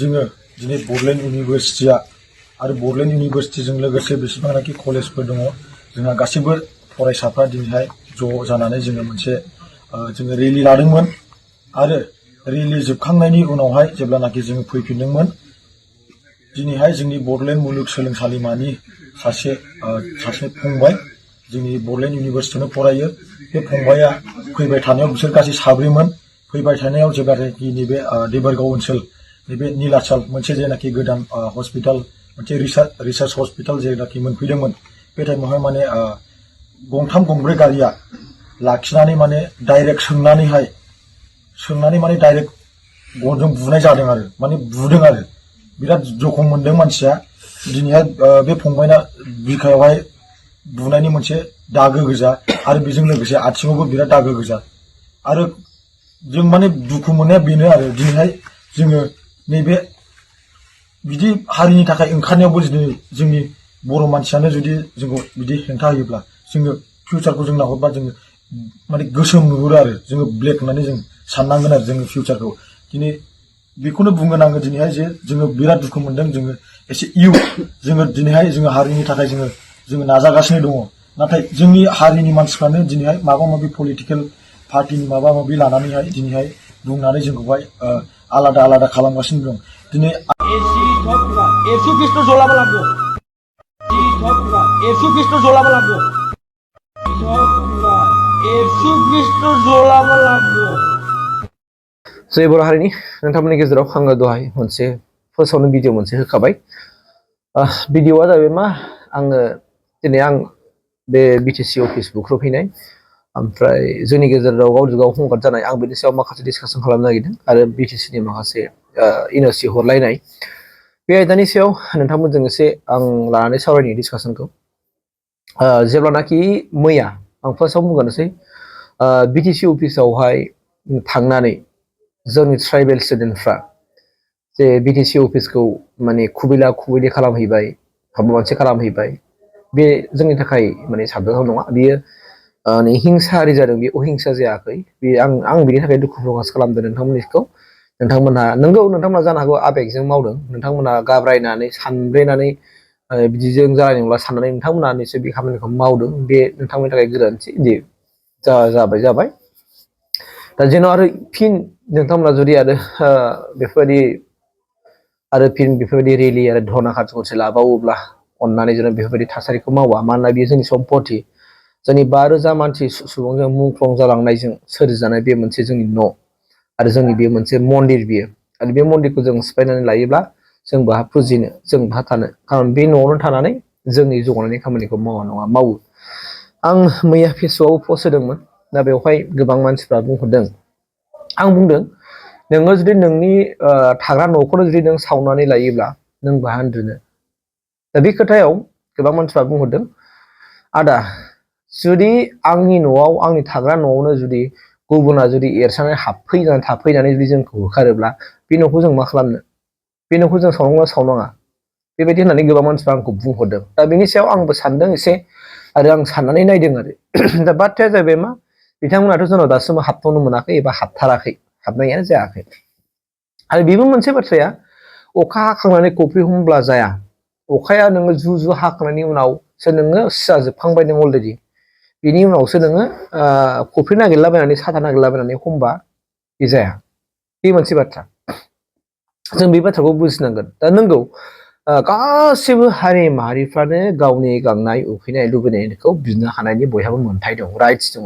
जोङो दिनै बड'लेण्ड इउनिभारसिटिया आरो बड'लेण्ड इउनिभारसिटिजों लोगोसे बेसेबांनाखि कलेजफोर दङ जोंहा गासैबो फरायसाफ्रा दिनैहाय ज' जानानै जोङो मोनसे जोङो रेलि लादोंमोन आरो रेलि जोबखांनायनि उनावहाय जेब्लानाखि जोङो फैफिनदोंमोन दिनैहाय जोंनि बड'लेण्ड मुलुगसोलोंसालिमानि सासे फंबाय जोंनि बड'लेण्ड इउनिभारसिटियावनो फरायो बे फंबाया फैबाय थानायाव बिसोर गासै साब्रैमोन फैबाय थानायाव जेब्लानाखि नैबे देबरगाव ओनसोल नैबे नीलाचल मोनसे जेनाखि गोदान हस्पिटाल मोनसे रिसार्च हस्पिटाल जेनाखि मोनफैदोंमोन बे टाइमावहाय माने गंथाम गंब्रै गारिया लाखिनानै माने डाइरेक्ट सोंनानै माने डाइरेक्ट गनजों बुनाय जादों आरो माने बुदों आरो बिराद जखम मोनदों मानसिया दिनैहाय बे फंबायना बिखायावहाय बुनायनि मोनसे दागो गोजा आरो बेजों लोगोसे आथिङावबो बिराद दागो गोजा आरो जों माने दुखु मोननाया बेनो आरो दिनैहाय जोङो नैबे बिदि हारिनि थाखाय ओंखारनायावबो दिनै जोंनि बर' मानसियानो जुदि जोंखौ बिदि हेंथा होयोब्ला जोङो फिउचारखौ जों नाहरबा जोङो माने गोसोम नुहुरो आरो जोङो ब्लेक होननानै जों साननांगोन आरो जोङो फिउचारखौ दिनै बेखौनो बुंगोन आङो दिनैहाय जे जोङो बिराद दुखु मोनदों जोङो एसे जोङो दिनैहाय जोङो हारिनि थाखाय जोङो नाजागासिनो दङ नाथाय जोंनि हारिनि मानसिफ्रानो दिनैहाय माबा माबि पलिटिकेल पार्टिनि माबा माबि लानानैहाय दिनैहाय बुंनानै जोंखौहाय आलादा आलादा खालामगासिनो दं दिनै जय बर' हारिनि नोंथांमोननि गेजेराव आङो दहाय मोनसे फोसावनो भिडिअ मोनसे होखाबाय भिडिअआ जाबाय मा आङो दिनै आं बे बिटिसि अफिस बुख्रुबहैनाय ओमफ्राय जोंनि गेजेराव गावजों गाव हंगार जानाय आं बेनि सायाव माखासे डिसकासन खालामनो नागिरदों आरो बिटिसिनि माखासे एनअसि हरलायनाय बे आयदानि सायाव नोंथांमोनजों एसे आं लानानै सावरायनि डिसकासनखौ जेब्लानाखि मैया आं फार्स्टआव बुंगोनोसै बिटिसि अफिसावहाय थांनानै जोंनि ट्राइबेल स्टुडेन्टफ्रा जे बिटिसि अफिसखौ माने खुबैला खुबैलि खालामहैबाय माबा मोनसे खालामहैबाय बे जोंनि थाखाय माने साबजाथाव नङा बियो हिंसायारि जादों बे अहिंसा जायाखै बे आं बिनि थाखाय दुखु प्रकास खालामदों नोंथांमोननिखौ नोंथांमोनहा नंगौ नोंथांमोना जानो हागौ आबेगजों मावदों नोंथांमोना गाब्रायनानै सानब्रेनानै बिदिजों जानाय नंला साननानै नोंथांमोना निसय बे खामानिखौ मावदों बे नोंथांमोननि थाखाय गोरोन्थि दे जाबाय दा जेन' आरो फिन नोंथांमोना जुदि आरो बेफोरबायदि रेलि आरो धरना कार्जखौ लाबावोब्ला अननानै जेन' बेफोरबायदि थासारिखौ मावा मानोना बेयो जोंनि सम्पति जोंनि 5,000 मानसि सुबुंजों मुंख्लं जालांनायजों सोरजिजानाय बे मोनसे जोंनि न' आरो जोंनि बे मोनसे मन्दिर बियो आरो बे मन्दिरखौ जों सिफायनानै लायोब्ला जों बाहा फुजिनो जों बाहा थानो खारन बे न'आवनो थानानै जोंनि जौगानायनि खामानिखौ मावो आं मैया फेसबुकआव पस्ट होदोंमोन दा बेवहाय गोबां मानसिफ्रा बुंहरदों आं बुंदों नोङो जुदि नोंनि थाग्रा न'खौनो जुदि नों सावनानै लायोब्ला नों बाहा उन्दुनो दा बे खोथायाव गोबां मानसिफ्रा बुंहरदों आदा जुदि आंनि न'आव आंनि थाग्रा न'आवनो जुदि गुबुना जुदि एरसानानै हाबफैनानै थाफैनानै जुदि जोंखौ होखारोब्ला बे न'खौ जों मा खालामनो बे न'खौ जों सावनाङा बेबायदि होननानै गोबां मानसिफ्रा आंखौ बुंहरदों दा बेनि सायाव आंबो सानदों एसे आरो आं साननानै नायदों आरो दा बाथ्राया जाहैबाय मा बिथांमोनाथ' जोंनाव दासिमबो हाबथ'नो मोनाखै एबा हाबथाराखै हाबनायानो जायाखै आरो बेबो मोनसे बाथ्राया अखा हाखांनानै कफ्रि हमब्ला जाया अखाया नोङो जु हाखांनायनि उनावसो नोङो सिजाजोबखांबाय नों अलरेडि बिनि उनावसो नोङो कफ्रि नागिरलाबायनानै साथा नागिरलाबायनानै हमबा बे जाया बे मोनसे बाथ्रा जों बे बाथ्राखौ बुजिनांगोन दा नंगौ गासिबो हारि माहारिफ्रानो गावनि गांनाय उखैनाय लुबैनायखौ बिनो हानायनि बयहाबो मोन्थाय दं राइट्स दङ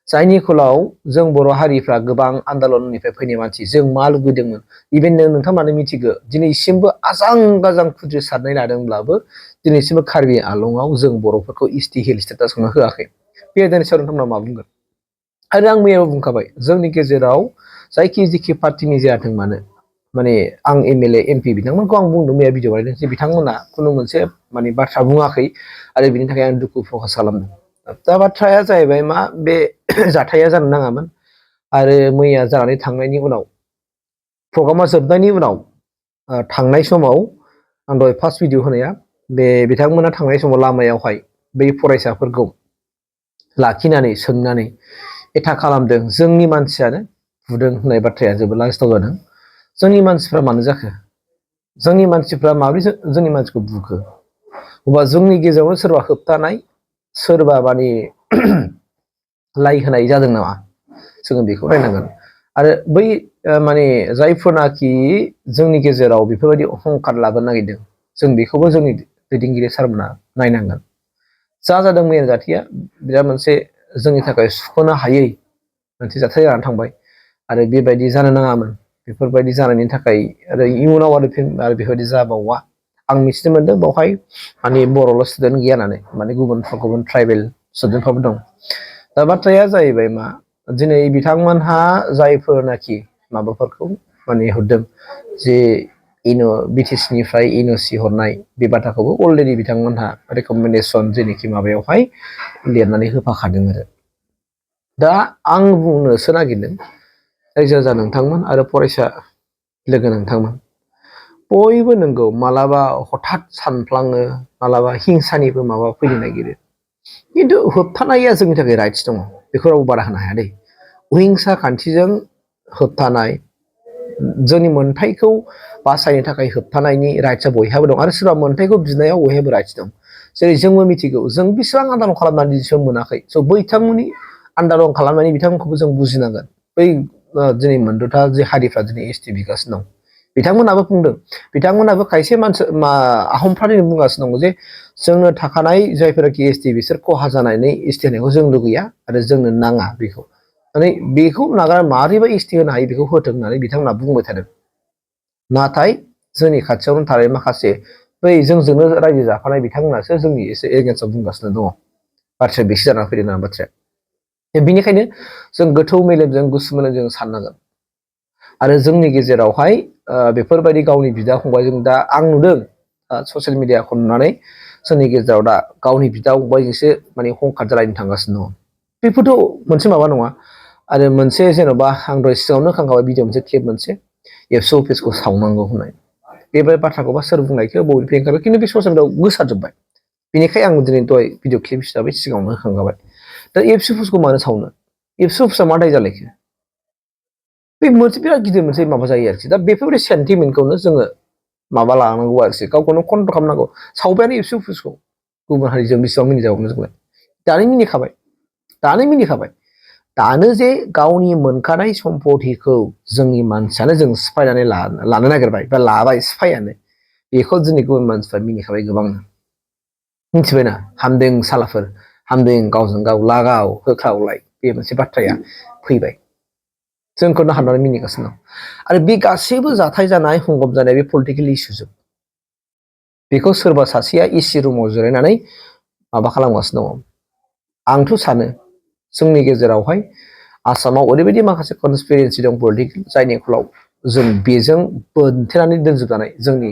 जायनि फलाव जों बर' हारिफ्रा गोबां आन्दलननिफ्राय फैनाय मानसि जों मा लुबैदोंमोन इभेन नोंथांमोनानो मिथिगौ दिनैसिमबो आजां गाजां खुद्रिसारनाय लादोंब्लाबो दिनैसिमबो कार्बि आलंआव जों बर'फोरखौ एसटि हिल स्टेटासखौनो होआखै बे आयदानि सायाव नोंथांमोना मा बुंगोन आरो आं मैयाबो बुंखाबाय जोंनि गेजेराव जायखि पार्टिनि जायाथों मानो माने आं एमएलए एमपि बिथांमोनखौ आं बुंदों मैया भिडिअ बानायदों जे बिथांमोना खुनु मोनसे माने बाथ्रा बुङाखै आरो बिनि थाखाय आं दुखु प्रकास खालामदों दा बाथ्राया जाहैबाय मा बे जाथाया जानो नाङामोन आरो मैया जानानै थांनायनि उनाव प्रग्रामा जोबनायनि उनाव थांनाय समाव आं दहाय फार्स्ट भिडिअ होनाया बे बिथांमोना थांनाय समाव लामायावहाय बै फरायसाफोरखौ लाखिनानै सोंनानै एटाक खालामदों जोंनि मानसियानो बुदों होननाय बाथ्राया जोबोद लाजिथाव जादों जोंनि मानसिफ्रा मानो जाखो जोंनि मानसिफ्रा माबोरै जोंनि मानसिखौ बुखो अब्ला जोंनि गेजेरावनो सोरबा होबथानाय सोरबा माने लाइ होनाय जादों नामा जोङो बेखौ नायनांगोन आरो बै माने जायफोरनाखि जोंनि गेजेराव बेफोरबायदि अहंखार लाबोनो नागिरदों जों बेखौबो जोंनि दैदेनगिरि सारमोना नायनांगोन जा जादों मैया जाथाया बिराद मोनसे जोंनि थाखाय सुख'नो हायै मोनसे जाथाय जानानै थांबाय आरो बेबायदि जानो नाङामोन बेफोरबायदि जानायनि थाखाय आरो इयुनाव आरो बेफोरबायदि जाबावा आं मिथिनो मोनदों बावहाय माने बर'ल' स्टुडेन्ट गैया होननानै माने गुबुन ट्राइबेल स्टुडेन्टफ्राबो दं दा बाथ्राया जाहैबाय मा दिनै बिथांमोनहा जायफोरनाखि माबाफोरखौ माने हरदों जे BTC निफ्राय NOC हरनाय बे बाथ्राखौबो अलरेडि बिथांमोनहा रेकमेन्डेसन जेनोखि माबायावहाय लिरनानै होफाखादों आरो दा आं बुंनोसो नागिरदों रायजो राजा नोंथांमोन आरो फरायसा लोगो नोंथांमोन बयबो नंगौ मालाबा हठात सानफ्लाङो मालाबा हिंसानिबो माबा फैनो नागिरो खिन्थु होबथानाया जोंनि थाखाय राइट्स दङ बेखौ रावबो बादा होनो हाया दै अहिंसा खान्थिजों होबथानाय जोंनि मोन्थाइखौ बासायनो थाखाय होबथानायनि राइट्सआ बयहाबो दं आरो सोरबा मोन्थाइखौ बिनायाव बयहाबो राइट्स दं जेरै जोंबो मिथिगौ जों बेसेबां आन्दालन खालामनानै दिनैसिम मोनाखै स' बिथांमोननि आन्दालन खालामनायनि बिथांमोनखौबो जों बुजिनांगोन बै दिनै मोनद'था जे हारिफ्रा दिनै ST बिगासिनो दं बिथांमोनाबो बुंदों बिथांमोनाबो खायसे मानसि आहमफ्रा दिनै बुंगासिनो दङ जे जोंनो थाखानाय जायफोराखि ST बिसोर खहा जानानै ST होनायखौ जों लुगैया आरो जोंनो नाङा बेखौ माने बेखौ नागार मारैबा ST होनो हायो बेखौ होथों होननानै बिथांमोना बुंबाय थादों नाथाय जोंनि खाथियावनो थानाय माखासे बै जोंजोंनो रायजो जाफानाय बिथांमोनासो जोंनि एसे एगेन्स्टआव बुंगासिनो दङ बाथ्राया बेसो जानानै फैदों ना बाथ्राया बेनिखायनो जों गोथौ मेलेमजों गुसु मेलेमजों साननांगोन आरो जोंनि गेजेरावहाय बेफोरबायदि गावनि बिदा फंबायजों दा आं नुदों ससियेल मिडियाखौ नुनानै जोंनि गेजेराव दा गावनि बिदा फंबायजोंसो माने हंखार जालायनो थांगासिनो दङ बेफोरथ' मोनसे माबा नङा आरो मोनसे जेन'बा आं दहाय सिगाङावनो होखांखाबाय भिडिअ मोनसे क्लिप मोनसे ABSU अफिसखौ सावनांगौ होननाय बे बाथ्राखौबा सोर बुंनायखौ बबेनिफ्राय ओंखारबाय खिन्थु बे ससियेल मिडियाआव गोसारजोब्बाय बेनिखायनो आं दिनै दहाय भिडिअ क्लिप हिसाबै सिगाङावनो होखांखाबाय दा ABSU अफिसखौ मानो सावनो ABSU अफिसा मा दाय जालायखो बे मोनसे बिराद गिदिर मोनसे माबा जायो आरोखि दा बेफोरबायदि सेन्टिमेन्टखौनो जोङो माबा लानांगौ आरोखि गावखौनो कन्ट्रल खालामनांगौ सावबायानो ABSU अफिसखौ गुबुन हारिजों बेसेबां मिनिजाबावनो जोंलाय दानो मिनिखाबाय दानो जे गावनि मोनखानाय सम्पतिखौ जोंनि मानसियानो जों सिफायनानै लानो नागिरबाय बा लाबाय सिफायानो बेखौ दिनै गुबुन मानसिफ्रा मिनिखाबाय गोबांनो मिथिबायना हामदों सालाफोर हामदों गावजों गाव लागाव होख्रावलाय बे मोनसे बाथ्राया फैबाय जोंखौनो हाननानै मिनिगासिनो दं आरो बे गासैबो जाथाय जानाय हंगम जानाय बे पलिटिकेल इसुजों बेखौ सोरबा सासेया एसि रुमाव जिरायनानै माबा खालामगासिनो दङ आंथ' सानो जोंनि गेजेरावहाय आसामाव ओरैबायदि माखासे कनस्पिरेन्सि दं पलिटिकेल जायनि फलाव जों बेजों बोनथेनानै दोनजोबजानाय जोंनि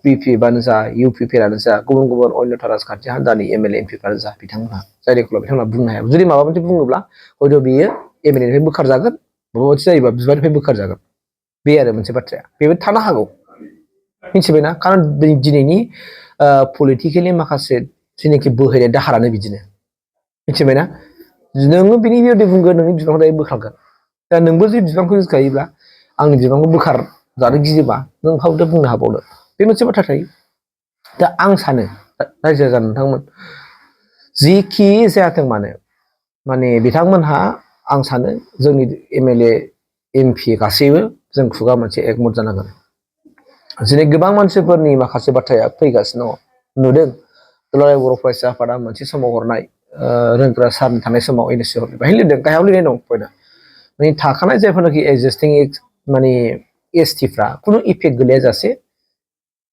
PPआनो जा UPआनो जा गुबुन गुबुन अन्यथा राजखान्थि हान्जानि MLA MPफ्रानो जा बिथांमोनहा जायनि फलाव बिथांमोनहा बुंनो हाया जुदि माबा मोनसे बुङोब्ला हयथ' बेयो MLAनिफ्राय बोखारजागोन माबा मोनसे जायोबा बिबारनिफ्राय बोखारजागोन बे आरो मोनसे बाथ्राया बेबो थानो हागौ मिथिबायना खारन दिनैनि पलिटिकेलि माखासे जेनाखि बोहैनाय दाहारानो बिदिनो मिथिबायना नोङो बिनि बिबायदि बुंगोन नोंनि बिबांखौ दायो बोखारगोन दा नोंबो जुदि बिबांखौ गिखायोब्ला आंनि बिबांखौ बोखार जानो गियोबा नों हावदो बुंनो हाबावदो बे मोनसे बाथ्रा थायो दा आं सानो रायजो राजा नोंथांमोन जिखि जायाथों मानो माने बिथांमोनहा आं सानो जोंनि MLA MP गासैबो जों खुगा मोनसे एकमत जानांगोन दिनै गोबां मानसिफोरनि माखासे बाथ्राया फैगासिनो दङ नुदों दुलाराय बर' फरायसा आफादा मोनसे समाव हरनाय रोंग्रा सारनि थानाय समाव NSC हरनाय बाहाय लिरदों गाहायाव लिरनाय दं पइन्टआ माने थाखानाय जायफोरनाखि एक्जिस्टिं माने STफ्रा खुनु इफेक्ट गोलैयाजासे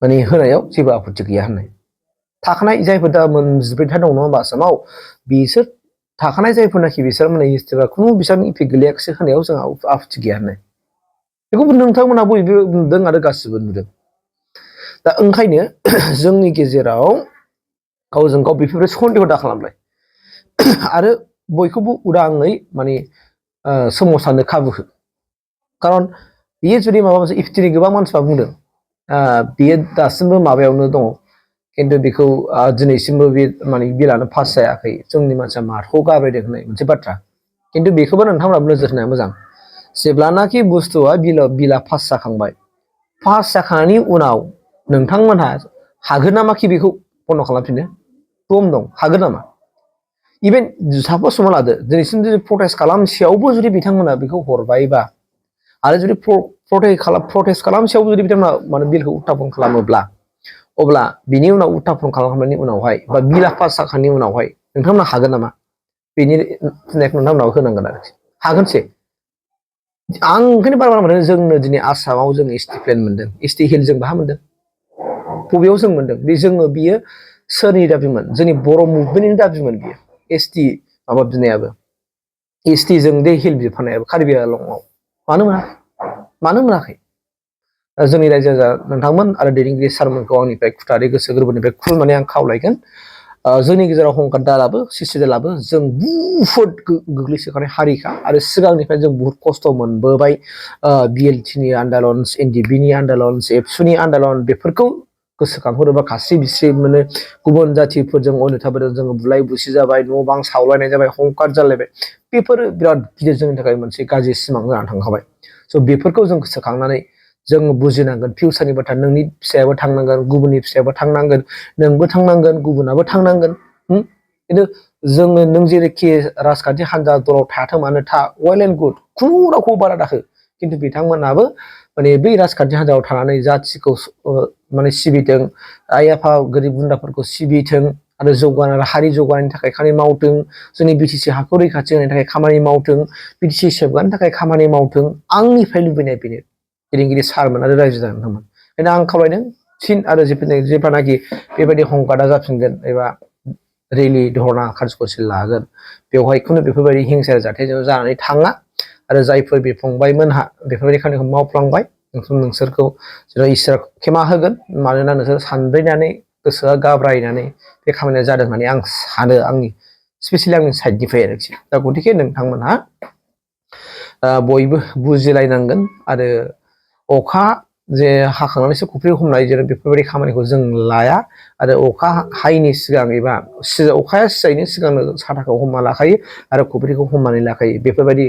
माने होनायाव जेबो आपत्ति गैया होननाय थाखानाय जायफोर दा 48था दं नङा होमबा आसामाव बिसोर थाखानाय जायफोरनाखि बिसोर माने STफ्रा खुनु बिसोरनि इफेक्ट गोलैयाखिसै होनायाव जोंहा आपत्ति गैया होननाय बेखौ नोंथांमोना बयबो नुदों आरो गासिबो नुदों दा ओंखायनो जोंनि गेजेराव गावजों गाव बेफोरबायदि सन्देह दा खालामलाय आरो बयखौबो उदाङै माने सोमावसारनो खाबु हो खारन बियो जुदि माबा मोनसे दिनै गोबां मानसिफ्रा बुंदों बियो दासिमबो माबायावनो दङ खिन्थु बेखौ दिनैसिमबो बे माने बिलानो पास जायाखै जोंनि मानसिया माखौ गाब्रायदों होननाय मोनसे बाथ्रा खिन्थु बेखौबो नोंथांमोनाबो नोजोर होनाया मोजां जेब्लानाखि बुस्थुआ बिला पास जाखांबाय पास जाखांनायनि उनाव नोंथांमोनहा हागोन नामा कि बेखौ बन्द खालामफिननो दम दं हागोन नामा इभेन सापस हमना लादो दिनैसिम जुदि प्रटेस्ट खालामसेयावबो जुदि बिथांमोना बेखौ हरबायबा आरो जुदि प्रटेस्ट खालामसेयावबो जुदि बिथांमोना माने बिलखौ उत्थापन खालामोब्ला अब्ला बिनि उनाव उत्थापन खालामखांनायनि उनावहाय बा बिला पास जाखांनायनि उनावहाय नोंथांमोना हागोन नामा बेनि फिननायखौ नोंथांमोनाबो होनांगोन आरोखि हागोनसे आं ओंखायनो बार मोनो जोंनो दिनै आसामाव जों एसटि प्लेन मोनदों एसटि हिल जों बाहा मोनदों बबेयाव जों मोनदों बे जोङो बियो सोरनि दाबिमोन जोंनि बर' मुभमेन्टनि दाबिमोन बियो एसटि माबा बिनायाबो एसटि जों दे हिल बिफानायाबो कार्बि आंलंआव मानो मोनाखै जोंनि रायजो राजा नोंथांमोन आरो दैदेनगिरि सारमोनखौ आंनिफ्राय खुथारै गोसो गोरबोनिफ्राय खुलुमनानै आं खावलायगोन जोंनि गेजेराव हंकार दालाबो सिसि दालाबो जों बुहुद गोग्लैसोखानाय हारिखा आरो सिगांनिफ्राय जों बुहुद खस्थ' मोनबोबाय बिएलटिनि आन्दालन एनडिबिनि आन्दालन एबसुनि आन्दालन बेफोरखौ गोसोखांहरोबा खास्रि बिस्रि मोनो गुबुन जाथिफोरजों अनिताफोरजों जोङो बुलाय बुसि जाबाय न' बां सावलायनाय जाबाय हंकार जालायबाय बेफोरो बिराद गिदिर जोंनि थाखाय मोनसे गाज्रि सिमां जानानै थांखाबाय स' बेफोरखौ जों गोसोखांनानै जों बुजिनांगोन फिउचारनि बाथ्रा नोंनि फिसायाबो थांनांगोन गुबुननि फिसायाबो थांनांगोन नोंबो थांनांगोन गुबुनाबो थांनांगोन खिन्थु जोङो नों जेरैखि राजखान्थि हान्जा दलाव थायाथों मानो था वेल एन्ड गुड खुनु रावखौ बारा दाखो खिन्थु बिथांमोनाबो माने बै राजखान्थि हान्जायाव थानानै जाथिखौ माने सिबिथों आइ आफा गोरिब गुन्द्राफोरखौ सिबिथों आरो जौगानाय हारि जौगानायनि थाखाय खामानि मावथों जोंनि बिटिसि हाखौ रैखाथि होनायनि थाखाय खामानि मावथों बिटिसि सेबगानि थाखाय खामानि मावथों आंनिफ्राय लुबैनाय बेनो दैदेनगिरि सारमोन आरो रायजो जानांगौमोन बेखायनो आं खावलायदों फिन आरो जेब्लानाखि बेबायदि हंकारा जाफिनगोन एबा रेलि धरना कार्जकर्सि लागोन बेवहाय खुनु बेफोरबायदि हिंसा जाथायजों जानानै थाङा आरो जायफोर बे फंबायमोनहा बेफोरबायदि खामानिखौ मावफ्लांबाय नोंसोरखौ जेराव इसोरा खेमा होगोन मानोना नोंसोर सानब्रेनानै गोसोआ गाब्रायनानै बे खामानिया जादों होननानै आं सानो आंनि स्पेसियेलि आंनि साइडनिफ्राय आरोखि दा गतिके नोंथांमोनहा बयबो बुजिलायनांगोन आरो अखा जे हाखांनानैसो खफ्रि हमनाय जेरै बेफोरबायदि खामानिखौ जों लाया आरो अखा हायैनि सिगां एबा अखाया सिजायैनि सिगांनो साथाखौ हमना लाखायो आरो खफ्रिखौ हमनानै लाखायो बेफोरबायदि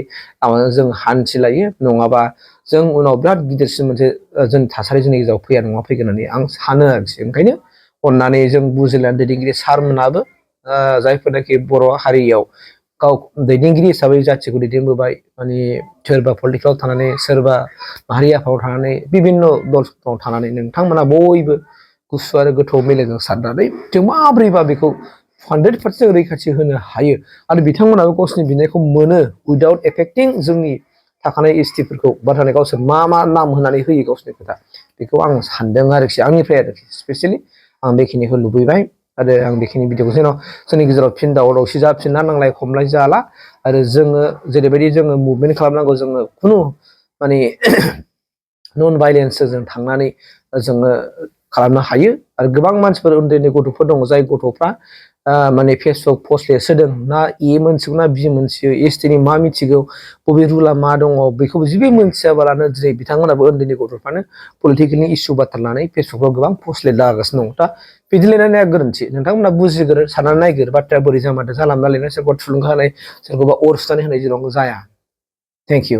जों हान्थिलायो नङाबा जों उनाव बिराद गिदिरसिन मोनसे जोंनि थासारि जोंनि गेजेराव फैया नङा फैगोन होननानै आं सानो आरोखि ओंखायनो अननानै जों बुजिलायनानै दैदेनगिरि सारमोनाबो जायफोरनाखि बर' हारियाव गाव दैदेनगिरि हिसाबै जाथिखौ दैदेनबोबाय माने सोरबा पलिटिकेलाव थानानै सोरबा माहारि आफादाव थानानै बिभिन्न दलफोराव थानानै नोंथांमोना बयबो गुसु आरो गोथौ मेलेमजों साननानै जों माब्रैबा बेखौ 100% रैखाथि होनो हायो आरो बिथांमोनाबो गावसोरनि बिनायखौ मोनो उइदाउट एफेक्टिं जोंनि थाखानाय एसटिफोरखौ बाथानै गावसोर मा नाम होनानै होयो गावसोरनि खोथा बेखौ आं सानदों आरोखि आंनिफ्राय आरोखि स्पेसियेलि आं बेखिनिखौ लुबैबाय आरो आं बेखिनि भिडिअखौ जेन' जोंनि गेजेराव फिन दावराव दावसि जाफिनना नांलाय खमलाय जाला आरो जोङो जेरैबायदि जोङो मुभमेन्ट खालामनांगौ जोङो खुनु माने नन भाइलेन्सजों जों थांनानै जोङो खालामनो हायो आरो गोबां मानसिफोर उन्दै उन्दै गथ'फोर दङ जाय गथ'फ्रा माने फेसबुक पस्ट लिरसोदों ना मोनथिगौ ना बि मोनथियो एसटिनि मा मिथिगौ बबे रुला मा दङ बेखौ जेबो मोनथियाबालानो दिनै बिथांमोनाबो उन्दैनि गथ'फ्रानो पलिटिकेलनि इसु बाथ्रा लानानै फेसबुकआव गोबां पस्ट लिरलागासिनो दङ दा बिदि लिरनाया गोरोन्थि नोंथांमोना बुजिगोरो साननानै नायगोर बाथ्राया बोरै जामारदों जानला मोनला लिरनाय सोरखौबा थुलुंगा होनाय सोरखौबा अर सुनानै होनाय जेराव जाया थेंक इउ